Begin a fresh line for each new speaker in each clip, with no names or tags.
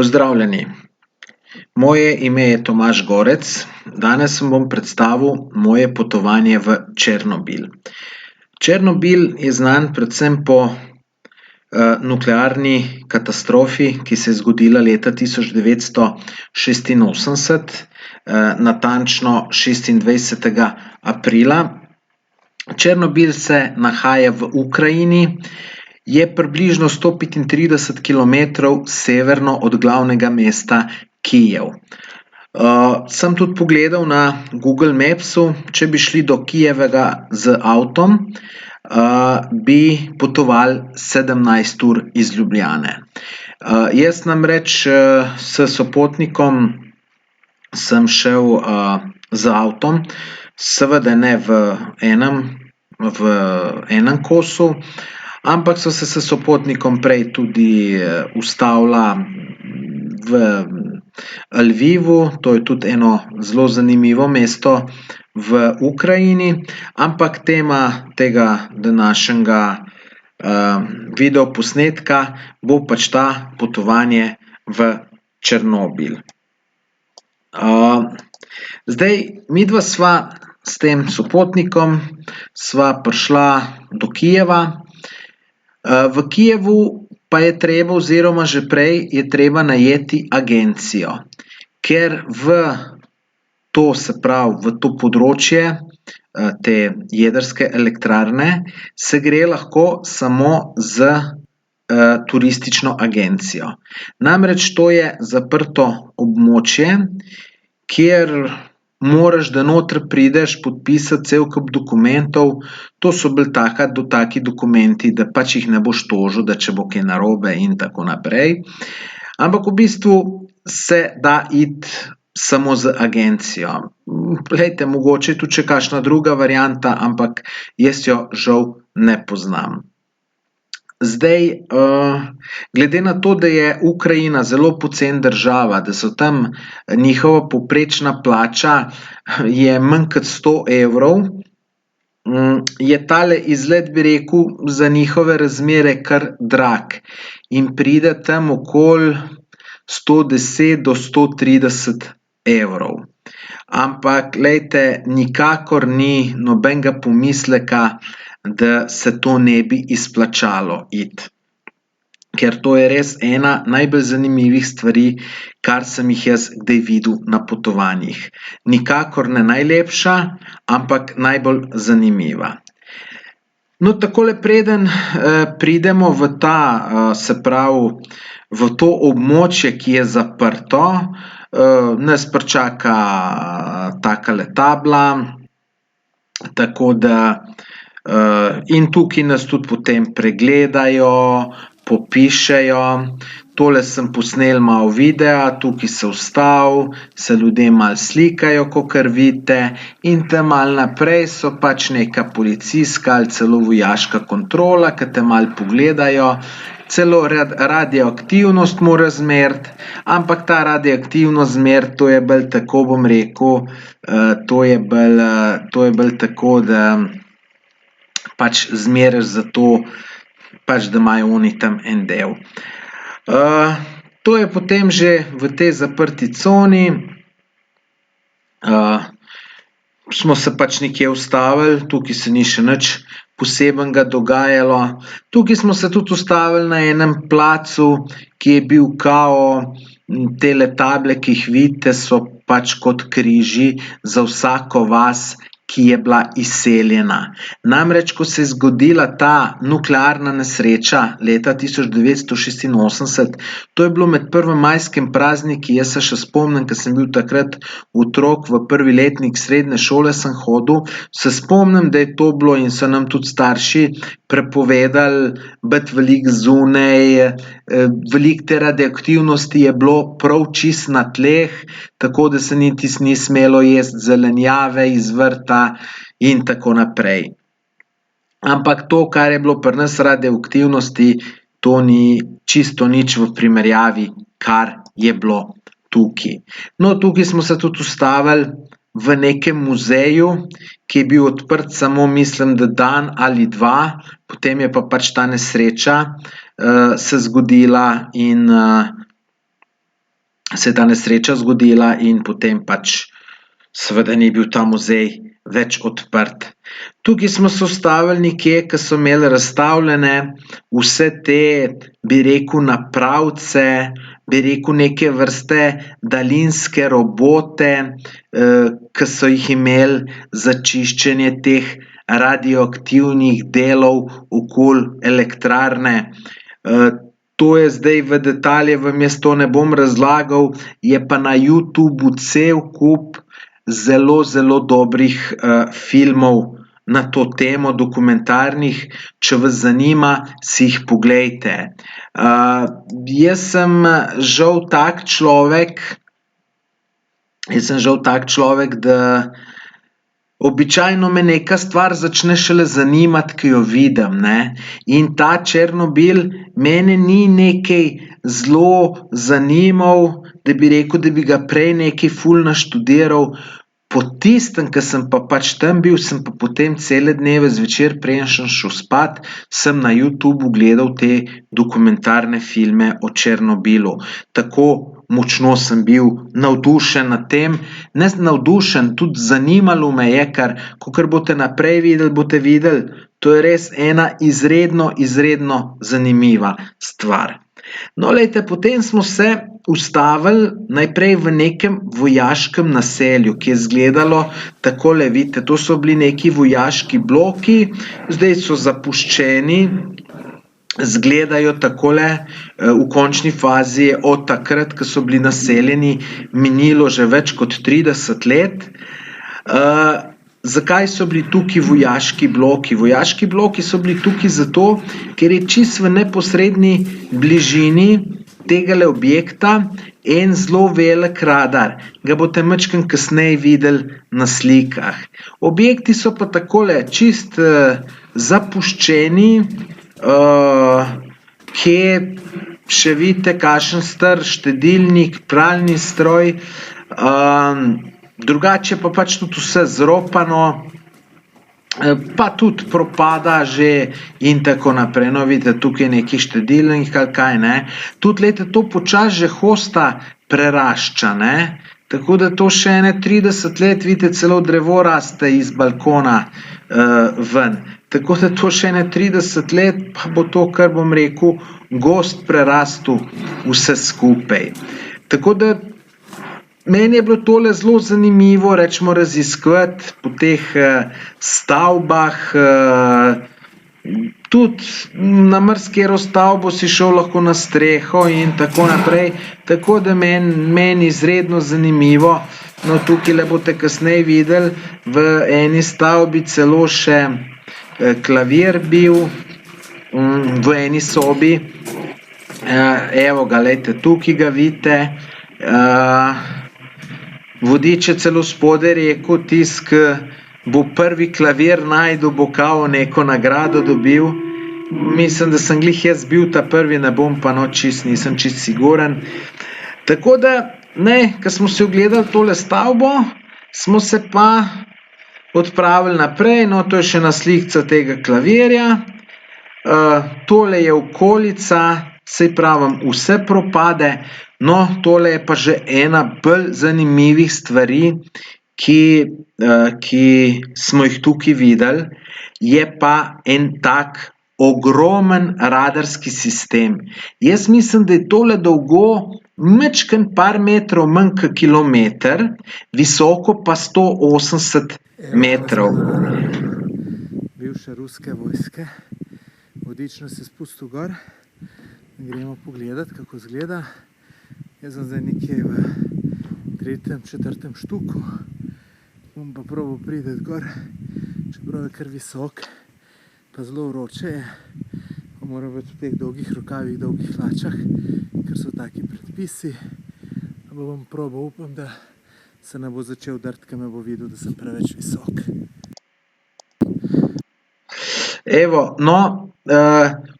Pozdravljeni. Moje ime je Tomaž Gorec. Danes vam bom predstavil moje potovanje v Černobil. Černobil je znan predvsem po nuklearni katastrofi, ki se je zgodila leta 1986, natančno 26. aprila. Černobil se nahaja v Ukrajini, je približno 135 kilometrov severno od glavnega mesta Kijev. Sem tudi pogledal na Google Mapsu, če bi šli do Kijeva z avtom, bi potovali 17 ur iz Ljubljane. Jaz namreč s sopotnikom sem šel z avtom, seveda ne v enem kosu, ampak so se s sopotnikom prej tudi ustavila v Lvivu, to je tudi eno zelo zanimivo mesto v Ukrajini, ampak tema tega današnjega videoposnetka bo pač ta potovanje v Černobil. Zdaj, midva sva s tem sopotnikom sva prišla do Kijeva. V Kijevu pa je treba oziroma že prej je treba najeti agencijo, ker v to, se pravi v to področje te jedrske elektrarne se gre lahko samo z turistično agencijo. Namreč to je zaprto območje, kjer moraš, da noter prideš podpisati cel kup dokumentov, to so bolj taki dokumenti, da pač jih ne boš tožil, da če bo kaj narobe in tako naprej. Ampak v bistvu se da iti samo z agencijo. Glejte, mogoče je tudi še kakšna druga varianta, ampak jaz jo žal ne poznam. Zdaj, glede na to, da je Ukrajina zelo poceni država, da so tam njihova povprečna plača je manj kot 100 evrov, je tale izlet, bi rekel, za njihove razmere kar drag in pride tam okoli 110 do 130 evrov. Ampak, glejte, nikakor ni nobenega pomisleka, da se to ne bi izplačalo iti. Ker to je res ena najbolj zanimivih stvari, kar sem jih jaz kdaj videl na potovanjih. Nikakor ne najlepša, ampak najbolj zanimiva. No, takole preden pridemo v ta, se pravi, v to območje, ki je zaprto, nas pričaka takale tabla, tako da in tukaj nas tudi potem pregledajo, popišejo. Tole sem posnel malo videa, tukaj se ustavil, se ljudje malo slikajo, kakor vidite, in tam malo naprej so pač neka policijska ali celo vojaška kontrola, ke te malo pogledajo. Celo radioaktivnost mora zmeriti, ampak ta radioaktivnost zmeriti, to je bolj tako, bom rekel, to je bolj tako, da pač zmeriš zato, pač da imajo oni tam en del. To je potem že v tej zaprti coni, smo se pač nekje ustavili, tukaj se ni še nič posebenega dogajalo. Tukaj smo se tudi ustavili na enem placu, ki je bil kao, tele table, ki jih vidite, so pač kot križi za vsako vas, ki je bila izseljena. Namreč, ko se je zgodila ta nuklearna nesreča leta 1986, to je bilo med prvomajskim prazniki, jaz se še spomnim, ke sem bil takrat otrok, v prvi letnik srednje šole sem hodil, se spomnim, da je to bilo in so nam tudi starši prepovedali biti veliko zunaj, veliko te radioaktivnosti je bilo prav čisto na tleh, tako da se niti ni smelo jesti zelenjave iz vrta in tako naprej. Ampak to, kar je bilo pri nas radioaktivnosti, to ni čisto nič v primerjavi, kar je bilo tukaj. No, tukaj smo se tudi ustavili v nekem muzeju, ki je bil odprt samo, mislim, da dan ali dva, potem je pa pač ta nesreča se zgodila in se je ta nesreča zgodila in potem pač seveda ni bil ta muzej več odprt. Tukaj smo se ustavili nekje, ko so imeli razstavljene vse te, bi rekel, napravce, bi rekel, neke vrste daljinske robote, ki so jih imeli za čiščenje teh radioaktivnih delov okoli elektrarne. To je zdaj v detalje, vam jaz to ne bom razlagal, je pa na YouTubu cel kup zelo, zelo dobrih filmov na to temo, dokumentarnih. Če vas zanima, si jih poglejte. Jaz sem žal tak človek, da običajno me neka stvar začne šele zanimati, ko jo vidim, ne. In ta Černobil mene ni nekaj zelo zanimal, da bi rekel, da bi ga prej nekaj ful naštudiral. Po tistem, ko sem pa pač tam bil, sem pa potem cele dneve zvečer, preden sem šel spat, sem na YouTubu gledal te dokumentarne filme o Černobilu. Tako močno sem bil navdušen nad tem, ne navdušen, tudi zanimalo me je, ker kakor boste naprej videli, boste videli, to je res ena izredno, izredno zanimiva stvar. No, glejte, potem smo se ustavili najprej v nekem vojaškem naselju, ki je izgledalo takole, vidite, to so bili neki vojaški bloki, zdaj so zapuščeni, izgledajo takole, v končni fazi je od takrat, ko so bili naseljeni, minilo že več kot 30 let. Zakaj so bili tukaj vojaški bloki? Vojaški bloki so bili tukaj zato, ker je čisto v neposredni bližini tegale objekta en zelo velik radar. Ga boste majčkeno kasneje videli na slikah. Objekti so pa takole čisto zapuščeni, kje še vidite kakšen star štedilnik, pralni stroj, drugače pa pač tudi vse zropano, pa tudi propada že in tako naprej. No, vidite, tukaj je neki štedilnik ali kaj, ne. Tudi, glejte, to počasi že hosta prerašča, ne. Tako da to še ene 30 let, vidite, celo drevo raste iz balkona ven. Tako da to še ene 30 let, pa bo to, kar bom rekel, gozd prerastel vse skupaj. Tako da meni je bilo tole zelo zanimivo, recimo, raziskovati po teh stavbah, tudi na marsikatero stavbo si šel lahko na streho in tako naprej, tako da meni izredno zanimivo. No, tukajle boste kasneje videli, v eni stavbi celo še klavir bil, v eni sobi. Evo ga, glejte, tukaj ga vidite. Vodič je celo spodaj rekel, tisti, ki bo prvi klavir našel, bo kao neko nagrado dobil. Mislim, da sem glih jaz bil ta prvi, ne bom pa no nisem čisto siguren. Tako da, ne, ko smo si ogledali tole stavbo, smo se pa odpravili naprej, no, to je še ena slikca tega klavirja. Tole je okolica, saj pravim, vse propade. No, tole je pa že ena bolj zanimivih stvari, ki smo jih tukaj videli, je pa en tak ogromen radarski sistem. Jaz mislim, da je tole dolgo majčkeno par metrov manj kot kilometer, visoko pa 180 metrov.
Bivše ruske vojske. Vodič nas je spustil gor. Gremo pogledat, kako izgleda. Jaz sem zdaj nekje v 3., 4. štuku. Bom pa probal priti gor, čeprav je kar visok, pa zelo vroče je. Pa moram biti v teh dolgih rokavih, dolgih hlačah, ker so taki predpisi. Pa bom probal, upam, da se ne bo začel drti, ko me bo videl, da sem preveč visok.
Evo, no,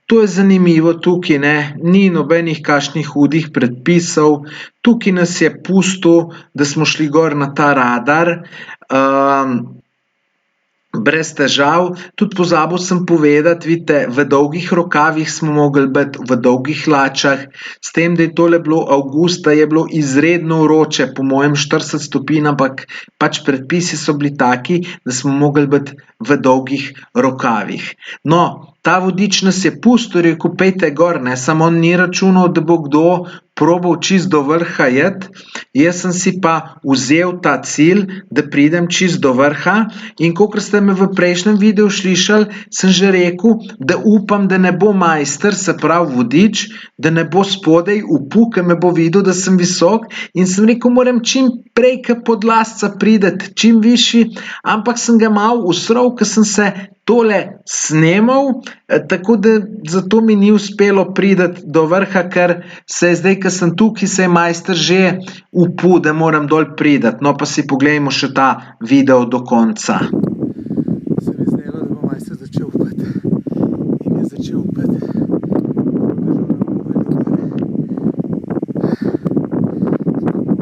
to je zanimivo tukaj, ne, ni nobenih kakšnih hudih predpisov, tukaj nas je pustil, da smo šli gor na ta radar. brez težav. Tudi pozabil sem povedati, vidite, v dolgih rokavih smo mogli biti, v dolgih hlačah, s tem, da je tole bilo avgusta, je bilo izredno vroče, po mojem 40 stopinj, ampak pač predpisi so bili taki, da smo mogli biti v dolgih rokavih. No, ta vodič nas je pustil, rekel, pejte gor, ne, samo on ni računal, da bo kdo probal čist do vrha iti, jaz sem si pa vzel ta cilj, da pridem čist do vrha, in kakor ste me v prejšnjem videu slišali, sem že rekel, da upam, da ne bo majster, se pravi vodič, da ne bo spodaj upu, ker me bo videl, da sem visok, in sem rekel, moram čim prej k podlasca prideti, čim višji, ampak sem ga malo usral, ker sem se tole snemal, tako da zato mi ni uspelo priti do vrha, ker se je zdaj, ko sem tukaj, se je majster že upul, da moram dol priti. No, pa si poglejmo še ta video do konca.
Se mi zdelo, da bo majster začel upati. In je začel upati.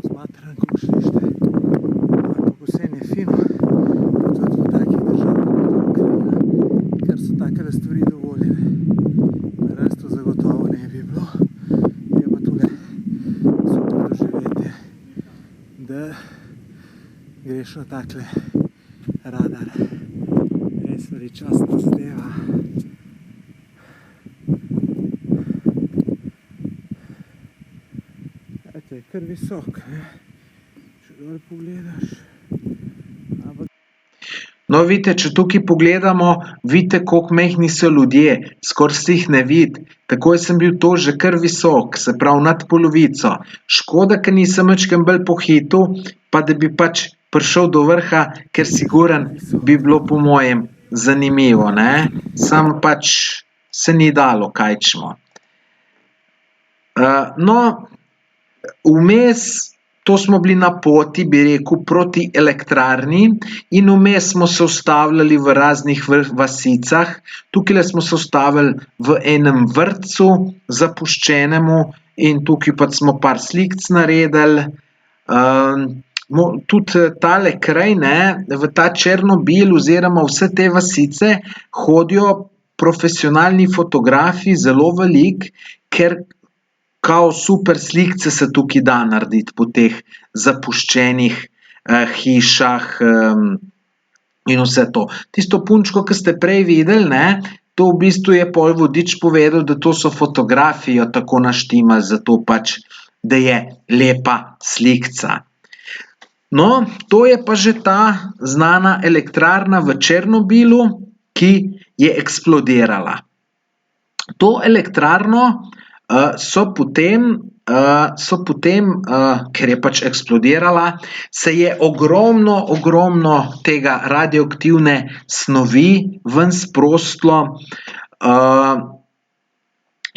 Zmatran, kako šlište. Ampak vse je fino. Tudi v takih državah, ker so takele stvari dovoljene. Res to zagotovo ne bi bilo. Je pa tule super doživetje, da greš na takle radar. Res veličastna zadeva. Ete, je kar visok, ne? Če dol pogledaš.
No, vidite, če tukaj pogledamo, vidite, koliko majhni so ljudje, skoraj se jih ne vidi. Takoj sem bil to že kar visok, se pravi nad polovico. Škoda, ker nisem ničkam bolj pohitel, pa da bi pač prišel do vrha, ker siguren bi bilo po mojem zanimivo, ne. Samo pač se ni dalo, kaj čmo. No, vmes, to smo bili na poti, bi rekel, proti elektrarni, in vmes smo se ustavljali v raznih vasicah. Tukajle smo se ustavili v enem vrtcu zapuščenemu in tukaj pa smo par slikic naredili. Tudi tale kraj, ne, v ta Černobil oziroma vse te vasice hodijo profesionalni fotografi zelo veliko, ker kao super slikice se tukaj da narediti po teh zapuščenih hišah in vse to. Tisto punčko, ki ste prej videli, ne, to v bistvu je pol vodič povedal, da to so fotografije tako naštimali, zato pač, da je lepa slikica. No, to je pa že ta znana elektrarna v Černobilu, ki je eksplodirala. To elektrarno so potem, ker je pač eksplodirala, se je ogromno tega radioaktivne snovi ven sprostilo,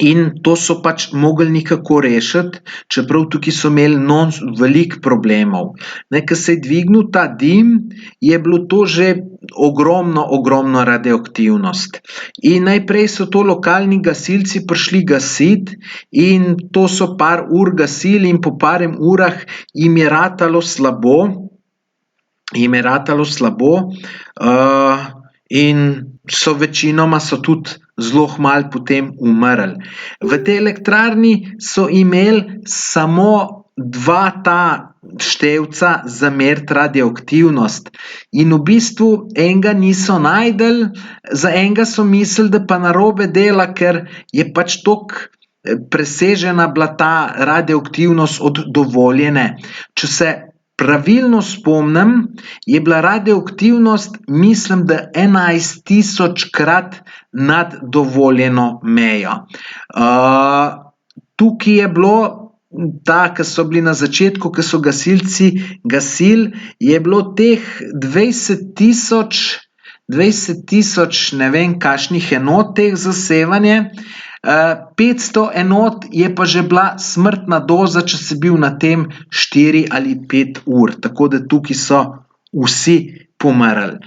in to so pač mogli nekako rešiti, čeprav tukaj so imeli veliko problemov. Ne, ko se je dvignil ta dim, je bilo to že ogromno radioaktivnost. In najprej so to lokalni gasilci prišli gasiti in to so par ur gasili in po parem urah jim je ratalo slabo, in večinoma so tudi zelo kmalu potem umrli. V tej elektrarni so imeli samo 2 ta števca za meriti radioaktivnost in v bistvu enega niso našli, za enega so mislili, da pa narobe dela, ker je pač toliko presežena bila ta radioaktivnost od dovoljene. Če se pravilno spomnim, je bila radioaktivnost, mislim, da 11.000-krat nad dovoljeno mejo. Tukaj je bilo ta, ki so bili na začetku, ki so gasilci gasili, je bilo teh 20.000, ne vem kakšnih enot teh za sevanje, 500 enot je pa že bila smrtna doza, če si bil na tem 4 ali 5 ur, tako da tukaj so vsi pomrli.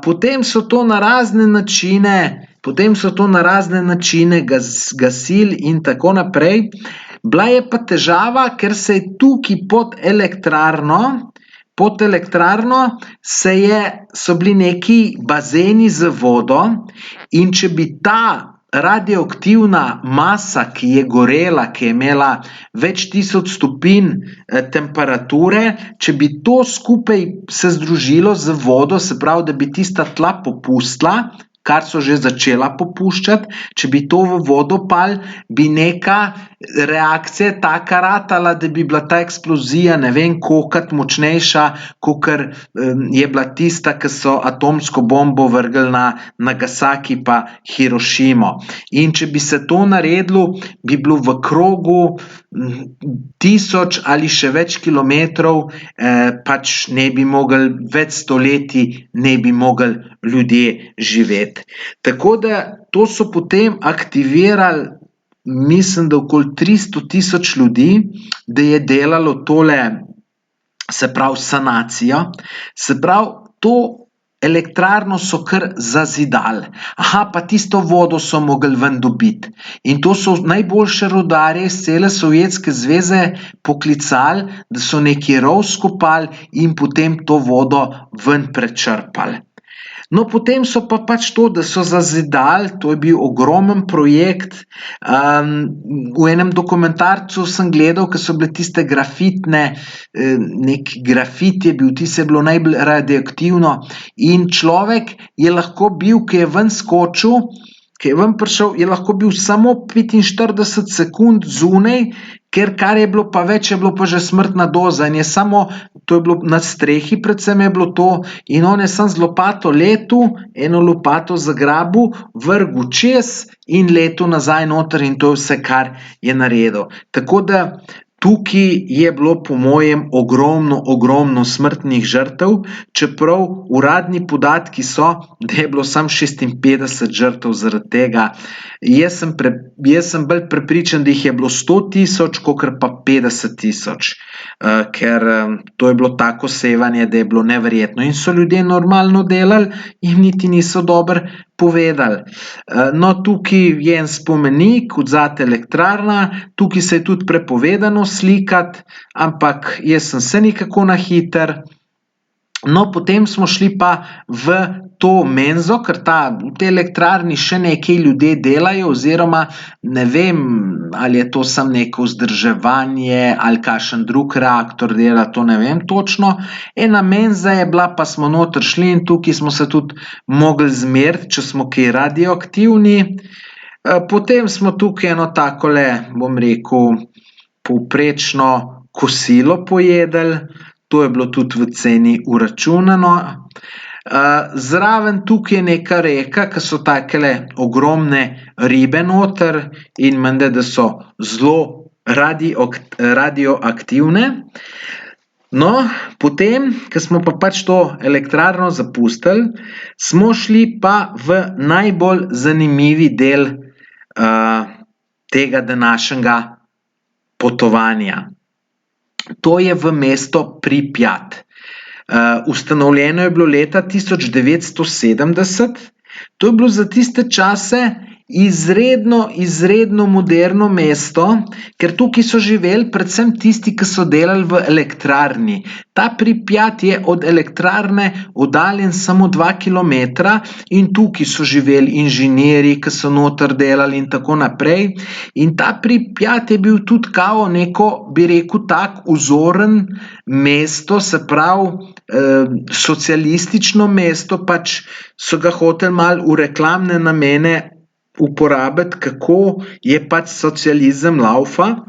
Potem so to na razne načine gasili in tako naprej. Bila je pa težava, ker se je tukaj pod elektrarno pod elektrarno so bili neki bazeni z vodo in če bi ta radioaktivna masa, ki je gorela, ki je imela več tisoč stopinj temperature, če bi to skupaj se združilo z vodo, se pravi, da bi tista tla popustila, kar so že začela popuščati, če bi to v vodo pal, bi neka reakcija taka ratala, da bi bila ta eksplozija ne vem kolikokrat močnejša, kakor je bila tista, ki so atomsko bombo vrgli na Nagasaki pa Hirošimo. In če bi se to naredilo, bi bilo v krogu 1000 ali še več kilometrov, pač ne bi mogli več stoletij, ne bi mogli ljudje živeti. Tako da to so potem aktivirali, mislim, da okoli 300.000 ljudi, da je delalo tole, se pravi sanacijo, se pravi to elektrarno so kar zazidali. Pa tisto vodo so mogli ven dobiti. In to so najboljše rudarje iz cele Sovjetske zveze poklicali, da so neki rov skopali in potem to vodo ven prečrpali. No, potem so pa pač to, da so zazidali, to je bil ogromen projekt. V enem dokumentarcu sem gledal, ko so bile tiste grafitne, neki grafit je bil, tisto je bilo najbolj radioaktivno in človek je lahko bil, ki je ven skočil, ki je ven prišel, je lahko bil samo 45 sekund zunaj, ker kar je bilo pa več, je bilo pa že smrtna doza in je samo, to je bilo na strehi, predvsem je bilo to, in on je samo z lopato letel, eno lopato zagrabil, vrgel čez in letel nazaj noter in to je vse, kar je naredil. Tako da tukaj je bilo po mojem ogromno smrtnih žrtev, čeprav uradni podatki so, da je bilo samo 56 žrtev zaradi tega. Jaz sem bolj prepričan, da jih je bilo 100.000, kakor pa 50.000, ker to je bilo tako sevanje, da je bilo neverjetno in so ljudje normalno delali, jim niti niso dobro povedali. No, tukaj je en spomenik, odzadaj elektrarna, tukaj se je tudi prepovedano slikati, ampak jaz sem se nekako na hitro. No, potem smo šli pa v to menzo, ker v tej elektrarni še nekaj ljudje delajo oziroma ne vem, ali je to samo neko vzdrževanje ali kakšen drug reaktor dela, to ne vem točno. Ena menza je bila, pa smo noter šli in tukaj smo se tudi mogli zmeriti, če smo kaj radioaktivni. Potem smo tukaj eno takole, bom rekel, povprečno kosilo pojedli, to je bilo tudi v ceni vračunano. Zraven tukaj je neka reka, ki so takele ogromne ribe noter in menda, da so zelo radioaktivne. No, potem, ko smo pa pač to elektrarno zapustili, smo šli pa v najbolj zanimivi del tega današnjega potovanja. To je v mesto Pripjat. Ustanovljeno je bilo leta 1970. To je bilo za tiste čase izredno moderno mesto, ker tukaj so živeli predvsem tisti, ki so delali v elektrarni. Ta Pripjat je od elektrarne oddaljen samo 2 kilometra in tukaj so živeli inženirji, ki so noter delali in tako naprej. In ta Pripjat je bil tudi kao neko, bi rekel, tak vzoren mesto, se pravi socialistično mesto, pač so ga hoteli malo v reklamne namene uporabiti, kako je pač socializem laufa.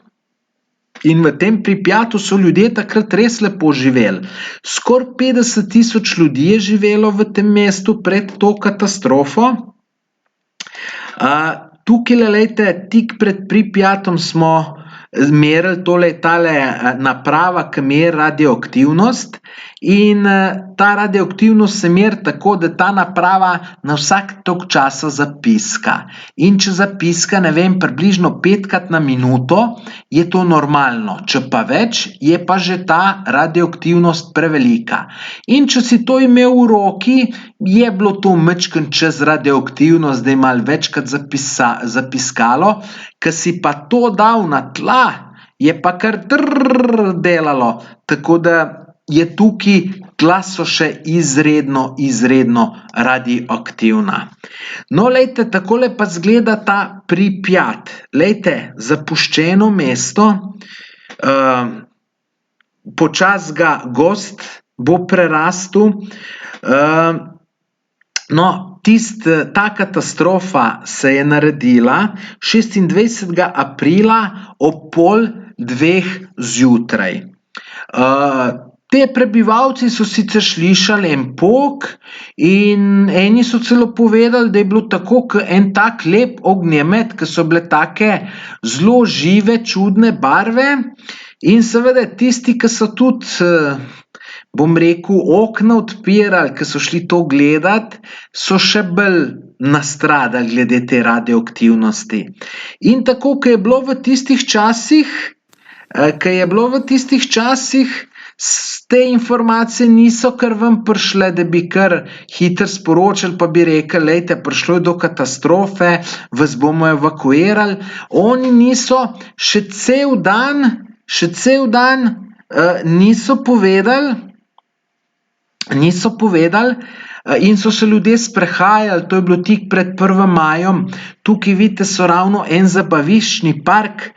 In v tem Pripjatu so ljudje takrat res lepo živeli. Skoraj 50.000 ljudi je živelo v tem mestu pred to katastrofo. Tukaj, lejte, tik pred Pripjatom smo merili tale naprava, ki meri radioaktivnost. In ta radioaktivnost se meri tako, da ta naprava na vsak toliko časa zapiska. In če zapiska, ne vem, približno 5krat na minuto, je to normalno. Če pa več, je pa že ta radioaktivnost prevelika. In če si to imel v roki, je bilo to majčkeno čez radioaktivnost, da je malo večkrat zapiskalo, ko si pa to dal na tla, je pa kar delalo. Tako da je tukaj, tla so še izredno radioaktivna. No, lejte, takole pa izgleda ta Pripjat. Lejte, zapuščeno mesto, počasi ga gozd bo prerastel. No, ta katastrofa se je naredila 26. aprila ob 1:30 zjutraj. Te prebivalci so sicer slišali en pok in eni so celo povedali, da je bilo tako kot en tak lep ognjemet, ke so bile take zelo žive, čudne barve, in seveda tisti, ki so tudi, bom rekel, okna odpirali, ke so šli to gledat, so še bolj nastradali glede te radioaktivnosti. In tako, ke je bilo v tistih časih, te informacije niso kar ven prišle, da bi kar hitro sporočili, pa bi rekli, glejte, prišlo je do katastrofe, vas bomo evakuirali. Oni niso še cel dan niso povedali, in so se ljudje sprehajali, to je bilo tik pred 1. majem. Tukaj vidite, so ravno en zabaviščni park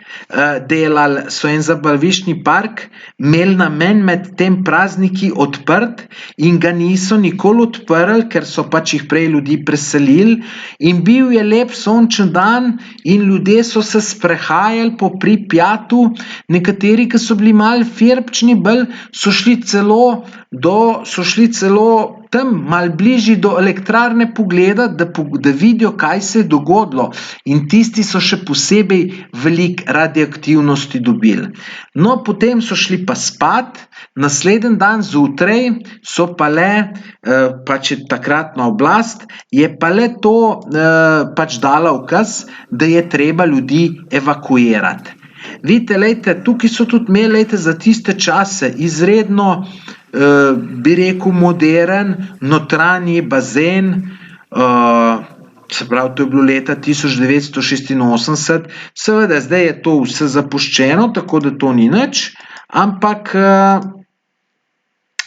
delali, so en zabaviščni park imeli namen med tem prazniki odprt in ga niso nikoli odprli, ker so pač jih prej ljudi preselili, in bil je lep sončen dan in ljudje so se sprehajali po Pripjatu. Nekateri, ki so bili malo firpčni bolj, so šli celo tam malo bližje do elektrarne pogledati, da vidijo, kaj se je dogodilo. In tisti so še posebej veliko radioaktivnosti dobili. No, potem so šli pa spat, naslednji dan zjutraj so pa le, pač je takratna oblast, je pa le to pač dala ukaz, da je treba ljudi evakuirati. Vidite, lejte, tukaj so tudi imeli, lejte, za tiste čase izredno, bi rekel, moderen notranji bazen, se pravi, to je bilo leta 1986, seveda, zdaj je to vse zapuščeno, tako da to ni nič, ampak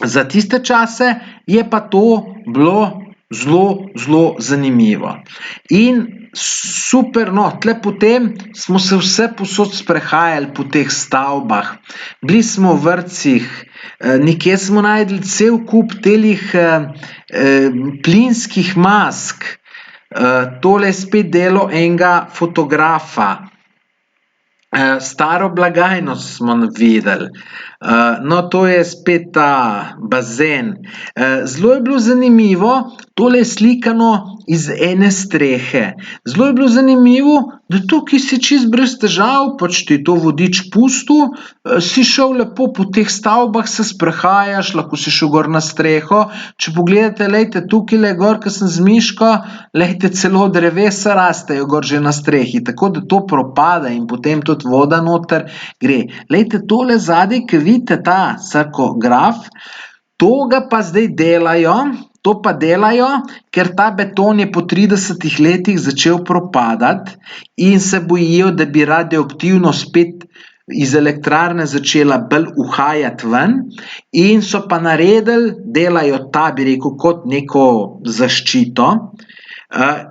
za tiste čase je pa to bilo zelo zanimivo. In super, no, tle potem smo se vsepovsod sprehajali po teh stavbah. Bili smo v vrtcih, nekje smo našli cel kup telih plinskih mask. Tole je spet delo enega fotografa. Staro blagajno smo videli. No, to je spet ta bazen. Zelo je bilo zanimivo, tole je slikano iz ene strehe. Zelo je bilo zanimivo, da tukaj si čisto brez težav, pač ti je to vodič pustil, si šel lepo po teh stavbah, se sprehajaš, lahko si šel gor na streho. Če pogledate, lejte, tukajle gor, ke sem z miško, lejte, celo drevesa rastejo gor že na strehi, tako da to propada in potem tudi voda noter gre. Lejte, tole zadaj, ke vidite ta sarkograf, to ga pa zdaj delajo, ker ta beton je po 30 letih začel propadati in se bojijo, da bi radioaktivno spet iz elektrarne začela bolj uhajati ven, in so pa naredili, delajo ta, bi rekel, kot neko zaščito,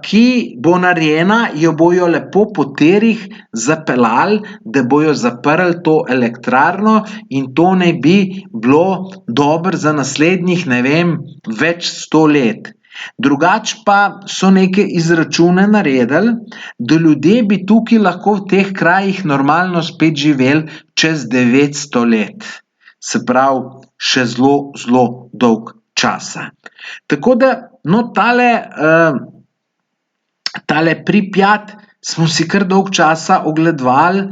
ki bo narejena, jo bojo lepo po tirih zapeljali, da bojo zaprli to elektrarno, in to naj bi bilo dobro za naslednjih, ne vem, več 100 let. Drugače pa so neke izračune naredili, da ljudje bi tukaj lahko v teh krajih normalno spet živeli čez 900 let. Se pravi, še zelo dolgo časa. Tako da, no, tale Pripjat smo si kar dolgo časa ogledovali,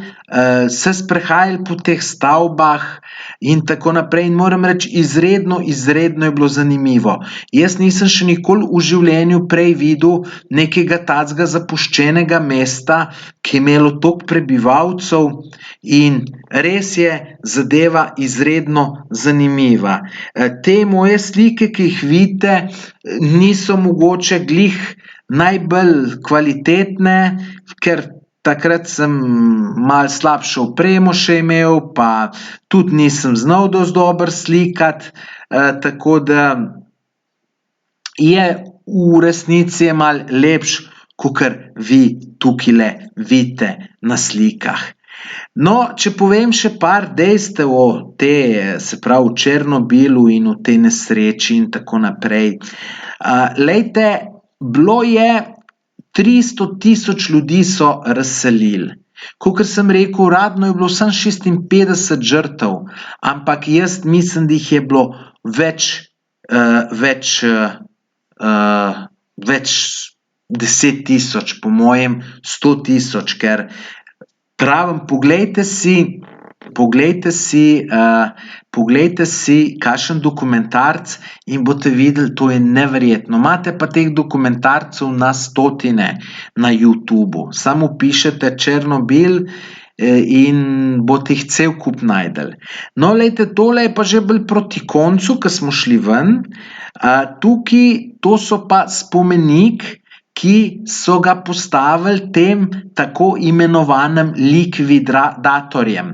se sprehajali po teh stavbah in tako naprej, in moram reči, izredno je bilo zanimivo. Jaz nisem še nikoli v življenju prej videl nekega takega zapuščenega mesta, ki je imelo toliko prebivalcev, in res je zadeva izredno zanimiva. Te moje slike, ki jih vidite, niso mogoče glih najbolj kvalitetne, ker takrat sem malo slabšo opremo še imel, pa tudi nisem znal dosti dobro slikati, tako da je v resnici je malo lepše, kakor vi tukajle vidite na slikah. No, če povem še par dejstev o se pravi o Černobilu in o tej nesreči in tako naprej. Glejte, bilo je 300 000 ljudi so razselili. Kakor sem rekel, uradno je bilo samo 56 žrtev, ampak jaz mislim, da jih je bilo več 10 000, po mojem 100 000, ker pravim, poglejte si kakšen dokumentarec in boste videli, to je neverjetno. Imate pa teh dokumentarcev na stotine na YouTubu. Samo vpišete Černobil in boste jih cel kup našli. No, glejte, tole je pa že bolj proti koncu, ko smo šli ven. Tukaj, to so pa spomenik, ki so ga postavili tem tako imenovanim likvidatorjem.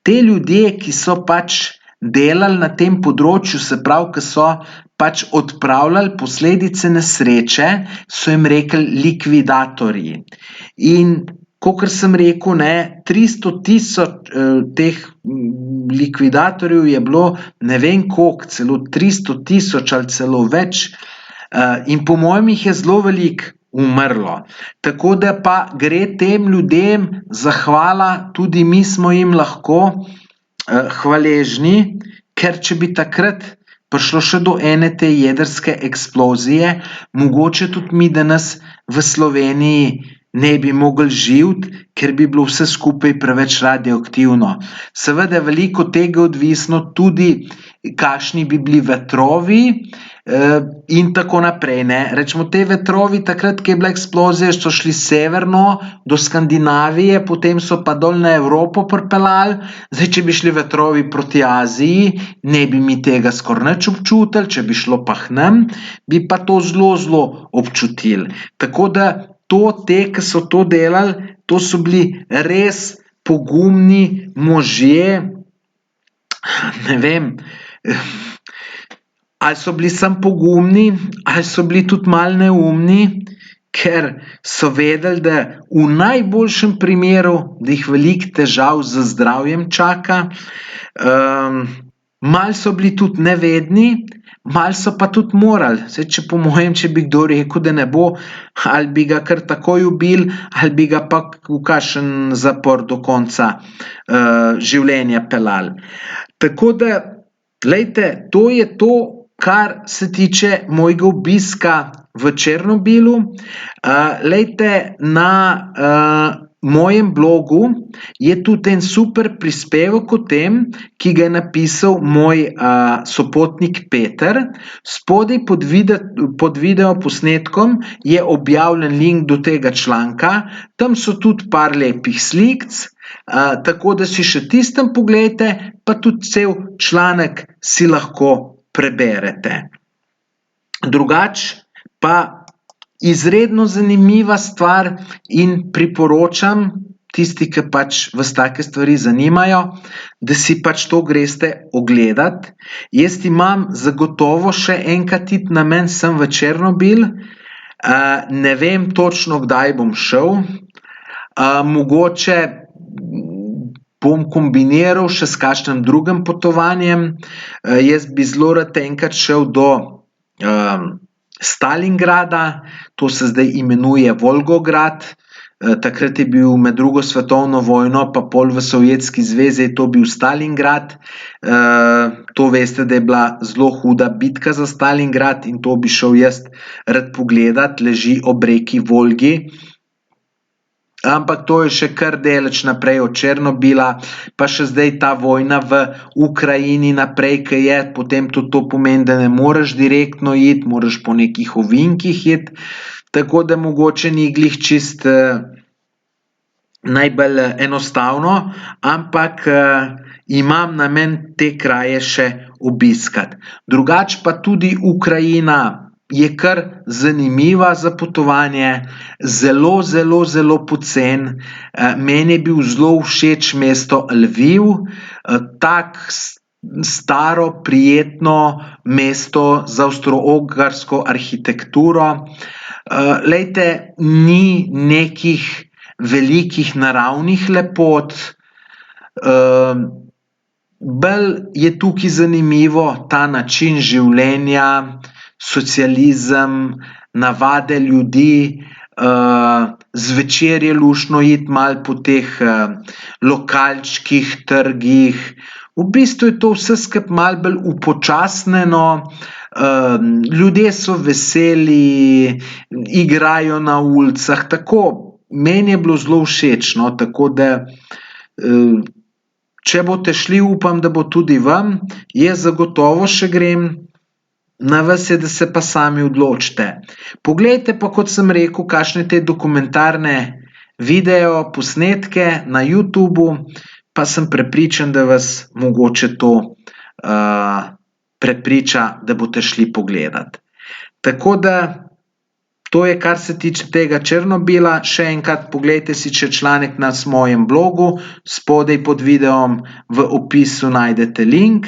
Te ljudje, ki so pač delali na tem področju, se pravi, ki so pač odpravljali posledice nesreče, so jim rekli likvidatorji. In kakor sem rekel, ne, 300 000 teh likvidatorjev je bilo, ne vem koliko, celo 300 000 ali celo več, in po mojem jih je zelo veliko umrlo. Tako da pa gre tem ljudem zahvala, tudi mi smo jim lahko hvaležni, ker če bi takrat prišlo še do ene te jedrske eksplozije, mogoče tudi mi danes v Sloveniji ne bi mogli živeti, ker bi bilo vse skupaj preveč radioaktivno. Seveda veliko tega odvisno tudi, kakšni bi bili vetrovi, in tako naprej, ne. Recimo te vetrovi takrat, ko je bila eksplozija, so šli severno do Skandinavije, potem so pa dol na Evropo pripeljali. Zdaj, če bi šli vetrovi proti Aziji, ne bi mi tega skoraj nič občutili, če bi šlo pa k nam, bi pa to zelo, zelo občutili. Tako da te, ki so to delali, to so bili res pogumni možje, ne vem, ali so bili samo pogumni, ali so bili tudi malo neumni, ker so vedeli, da v najboljšem primeru, da jih veliko težav z zdravjem čaka, malo so bili tudi nevedni, malo so pa tudi morali. Saj če po mojem, če bi kdo rekel, da ne bo, ali bi ga kar takoj ubili, ali bi ga pa v kakšen zapor do konca življenja peljali. Tako da, glejte, to je to, kar se tiče mojega obiska v Černobilu. Glejte, na mojem blogu je tudi en super prispevek o tem, ki ga je napisal moj sopotnik Peter. Spodaj pod video posnetkom je objavljen link do tega članka, tam so tudi par lepih slikic, tako da si še tistem poglejte, pa tudi cel članek si lahko preberete. Drugače pa izredno zanimiva stvar in priporočam tisti, ki pač vas take stvari zanimajo, da si pač to greste ogledat. Jaz imam zagotovo še enkrat iti namen sem v Černobil, ne vem točno, kdaj bom šel, mogoče bom kombiniral še s kakšnim drugim potovanjem. Jaz bi zelo rad enkrat šel do Stalingrada, to se zdaj imenuje Volgograd. Takrat je bil med drugo svetovno vojno, pa pol v Sovjetski zvezi je to bil Stalingrad. To veste, da je bila zelo huda bitka za Stalingrad in to bi šel jaz rad pogledat, leži ob reki Volgi. Ampak to je še kar daleč naprej od Černobila, pa še zdaj ta vojna v Ukrajini naprej, ki je, potem tudi to pomeni, da ne moreš direktno iti, moraš po nekih ovinkih iti, tako da mogoče ni glih čist najbolj enostavno, ampak imam namen te kraje še obiskati. Drugače pa tudi Ukrajina je kar zanimiva za potovanje, zelo, zelo, zelo poceni. Meni je bil zelo všeč mesto Lviv, staro, prijetno mesto z avstro-ogrsko arhitekturo. Glejte, ni nekih velikih naravnih lepot, bolj je tukaj zanimivo ta način življenja, socializem, navade ljudi, zvečer je luštno iti malo po teh lokalčkih, trgih. V bistvu je to vse skupaj malo bolj upočasnjeno, ljudje so veseli, igrajo na ulicah, tako, meni je bilo zelo všeč, no, tako da, če boste šli, upam, da bo tudi vam, jaz zagotovo še grem, na vas je, da se pa sami odločite. Poglejte pa, kot sem rekel, kakšne te dokumentarne video posnetke na YouTubu, pa sem prepričan, da vas mogoče to prepriča, da boste šli pogledat. Tako da, to je, kar se tiče tega Černobila. Še enkrat poglejte si še članek na mojem blogu, spodaj pod videom v opisu najdete link.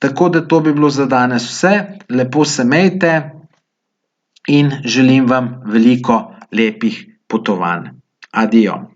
Tako da to bi bilo za danes vse. Lepo se imejte in želim vam veliko lepih potovanj. Adijo.